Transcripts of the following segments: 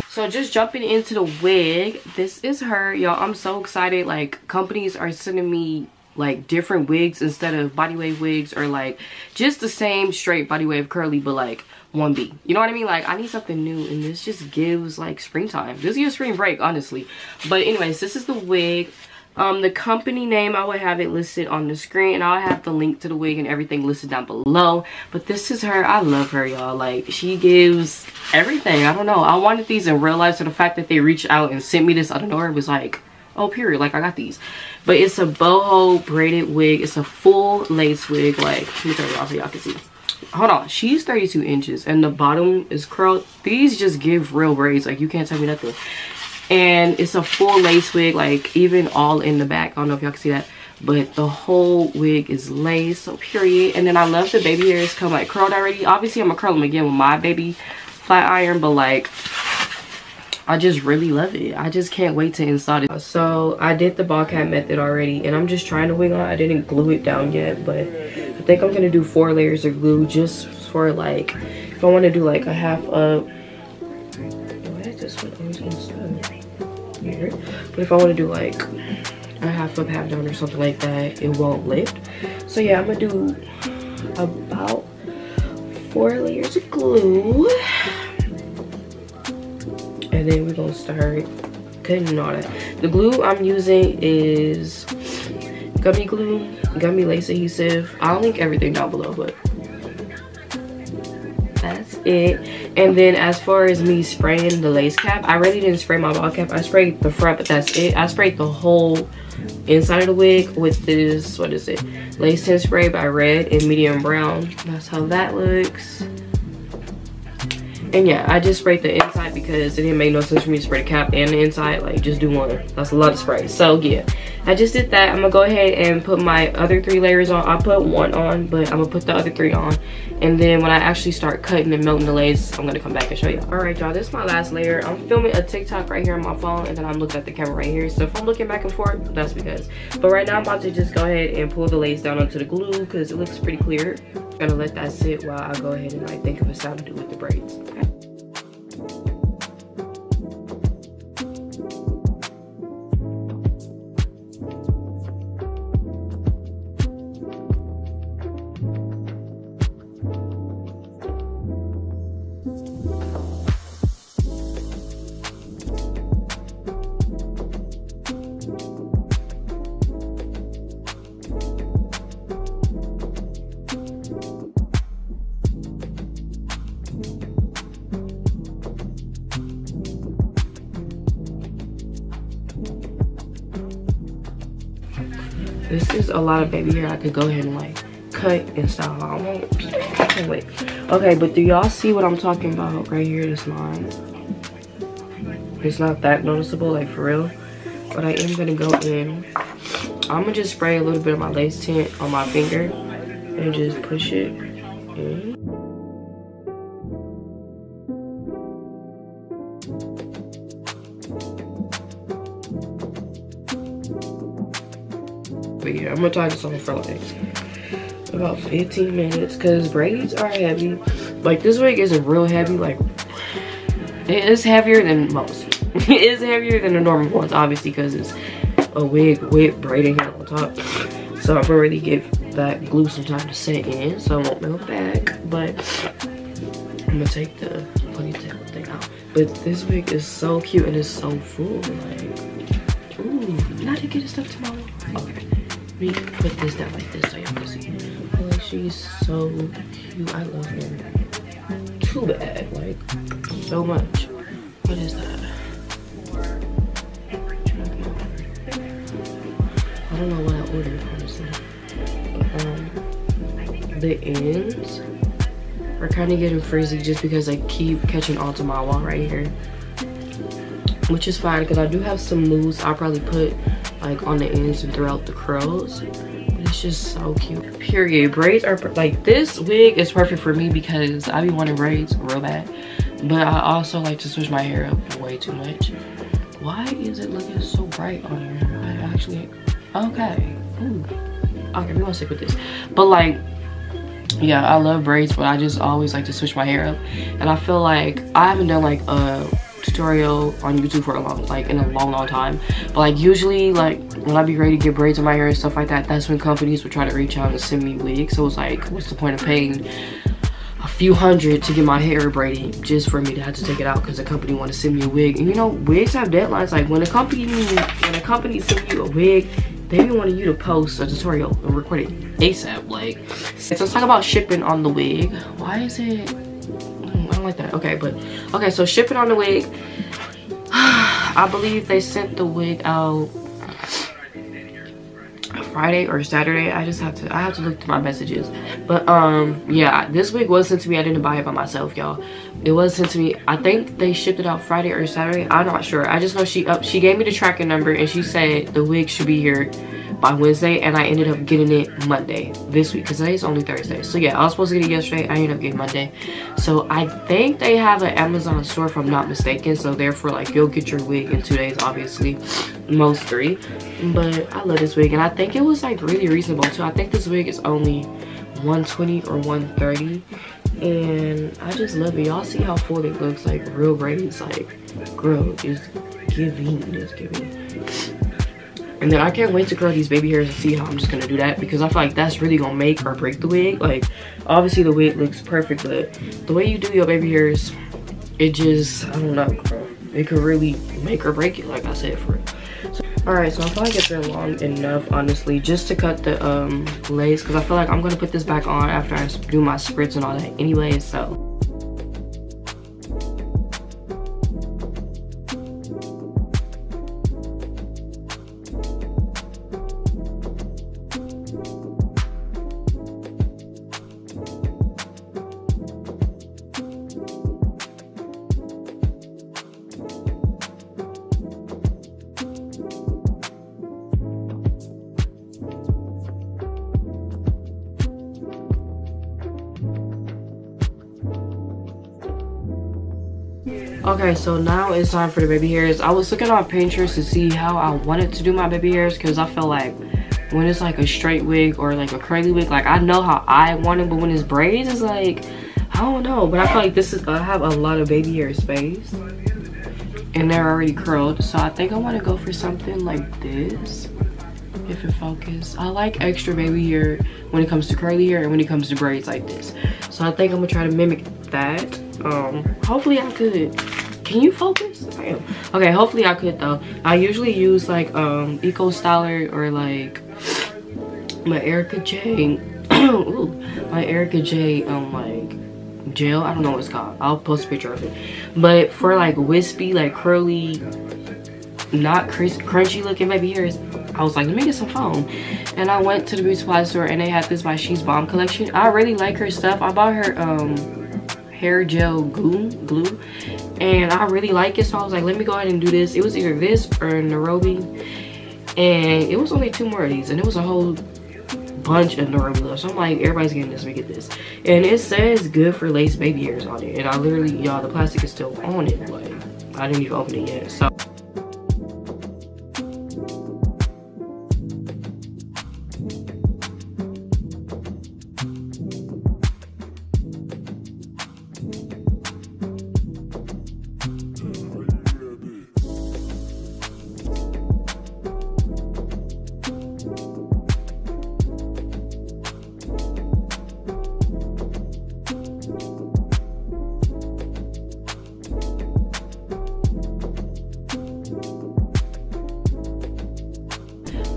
So just jumping into the wig, this is her, y'all. I'm so excited. Like, companies are sending me like different wigs instead of body wave wigs, or like just the same straight body wave curly but like 1B. You know what I mean? Like, I need something new, and this just gives like springtime. This gives spring break, honestly. But anyways, this is the wig. The company name, I will have it listed on the screen, and I'll have the link to the wig and everything listed down below. But this is her. I love her, y'all. Like, she gives everything. I don't know, I wanted these in real life, so the fact that they reached out and sent me this out of nowhere was like, oh, period, like I got these. But it's a boho braided wig. It's a full lace wig. Like, let me turn it off so y'all can see. Hold on, she's 32 inches and the bottom is curled. These just give real braids. Like, you can't tell me nothing. And it's a full lace wig, like even all in the back. I don't know if y'all can see that, but the whole wig is lace, so period. And then I love the baby hairs come like curled already. Obviously I'm gonna curl them again with my baby flat iron, but like, I just really love it. I just can't wait to install it. So I did the ball cap method already, and I'm just trying to wig on. I didn't glue it down yet, but I think I'm gonna do 4 layers of glue just for like, if I want to do like a half up. Weird. But if I want to do like a half up, half down or something like that, it won't lift. So yeah, I'm gonna do about 4 layers of glue, and then we're gonna start cutting all that. The glue I'm using is gummy glue, gummy lace adhesive. I'll link everything down below, but that's it. And then as far as me spraying the lace cap, I really didn't spray my ball cap. I sprayed the front, but that's it. I sprayed the whole inside of the wig with this, what is it, lace tint spray by Red in medium brown. That's how that looks. And yeah, I just sprayed the inside because it didn't make no sense for me to spray the cap and the inside. Like, just do one. That's a lot of spray. So yeah, I just did that. I'm gonna go ahead and put my other 3 layers on. I put 1 on, but I'm gonna put the other 3 on. And then when I actually start cutting and melting the lace, I'm gonna come back and show you. All right, y'all, this is my last layer. I'm filming a TikTok right here on my phone, and then I'm looking at the camera right here. So if I'm looking back and forth, that's because. But right now I'm about to just go ahead and pull the lace down onto the glue because it looks pretty clear. I'm gonna let that sit while I go ahead and like think of a sound to do with the braids. Okay? This is a lot of baby hair. I could go ahead and like cut and style. I can't wait. Okay, but do y'all see what I'm talking about right here? This line. It's not that noticeable, like for real. But I am gonna go in. I'm gonna just spray a little bit of my lace tint on my finger and just push it in. But yeah, I'm gonna tie this on for like about 15 minutes because braids are heavy. Like, this wig isn't real heavy. Like, it is heavier than most. It is heavier than the normal ones, obviously, because it's a wig with braiding hair on top. So I'm gonna really give that glue some time to set in, so I won't melt back. But I'm gonna take the ponytail thing out. But this wig is so cute and it's so full. Like, ooh, not to get it stuck to my wall. Okay. Let me put this down like this so y'all can see. Like, she's so cute. I love her. Too bad, like, so much. What is that? I don't know what I ordered, honestly. But, the ends are kind of getting frizzy just because I keep catching onto my wall right here. Which is fine because I do have some mousse I'll probably put like on the ends and throughout the curls. But it's just so cute. Period. Braids are like, this wig is perfect for me because I be wanting braids real bad. But I also like to switch my hair up way too much. Why is it looking so bright on here? I actually, okay. Ooh. okay, we're gonna stick with this. But like, yeah, I love braids, but I just always like to switch my hair up. And I feel like I haven't done like a tutorial on YouTube for in a long time. But like usually like when I be ready to get braids in my hair and stuff like that, that's when companies would try to reach out and send me wigs. So it's like, what's the point of paying a few hundred to get my hair braided just for me to have to take it out because the company want to send me a wig? And you know, wigs have deadlines. Like when a company send you a wig, they wanted you to post a tutorial and record it ASAP. Like, so let's talk about shipping on the wig. Why is it? I don't like that. Okay, but okay. So shipping on the wig. I believe they sent the wig out Friday or Saturday. I have to look through my messages. But yeah, this wig was sent to me. I didn't buy it by myself, y'all. It was sent to me. I think they shipped it out Friday or Saturday. I'm not sure. I just know she gave me the tracking number and she said the wig should be here by Wednesday, and I ended up getting it Monday this week because today's only Thursday. So yeah, I was supposed to get it yesterday. I ended up getting Monday. So I think they have an Amazon store if I'm not mistaken. So therefore, like, you'll get your wig in 2 days, obviously, most 3. But I love this wig, and I think it was like really reasonable too. I think this wig is only $120 or $130, and I just love it. Y'all see how full it looks? Like real braids, like girl, is giving. And then I can't wait to curl these baby hairs and see how I'm just gonna do that, because I feel like that's really gonna make or break the wig. Like, obviously the wig looks perfect, but the way you do your baby hairs, it just, I don't know, it could really make or break it, like I said, for it. So, alright, so I feel like it's been long enough, honestly, just to cut the lace, because I feel like I'm gonna put this back on after I do my spritz and all that anyway. So okay, so now it's time for the baby hairs. I was looking on Pinterest to see how I wanted to do my baby hairs, because I feel like when it's like a straight wig or like a curly wig, like I know how I want it, but when it's braids, it's like, I don't know. But I feel like this is, I have a lot of baby hair space and they're already curled, so I think I want to go for something like this. If it focus, I like extra baby hair when it comes to curly hair and when it comes to braids like this. So I think I'm gonna try to mimic that. Hopefully I could. Can you focus? Damn. Okay, hopefully I could though. I usually use like Eco Styler or like my Erica J ooh, my Erica J like gel. I don't know what it's called. I'll post a picture of it. But for like wispy, like curly, not crunchy looking baby hairs, I was like, let me get some foam. And I went to the beauty supply store and they had this by She's Bomb collection. I really like her stuff. I bought her hair gel glue and I really like it, so I was like, let me go ahead and do this. It was either this or Nairobi, and it was only 2 more of these, and it was a whole bunch of Nairobi left. So I'm like, everybody's getting this, we get this. And it says good for lace baby hairs on it, and I literally, y'all, the plastic is still on it. Like, I didn't even open it yet. So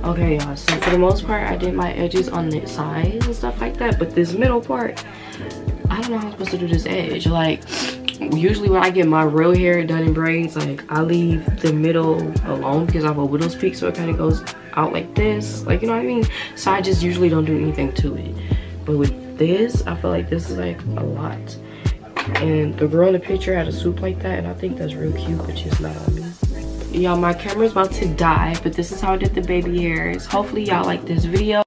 okay, y'all, so for the most part I did my edges on the sides and stuff like that, but this middle part, I don't know how I'm supposed to do this edge. Like, usually when I get my real hair done in braids, like I leave the middle alone because I have a widow's peak, so it kind of goes out like this, like, you know what I mean? So I just usually don't do anything to it. But with this, I feel like this is like a lot. And the girl in the picture had a swoop like that, and I think that's real cute, but just not on me. Y'all, my camera's about to die, but this is how I did the baby hairs. Hopefully y'all like this video.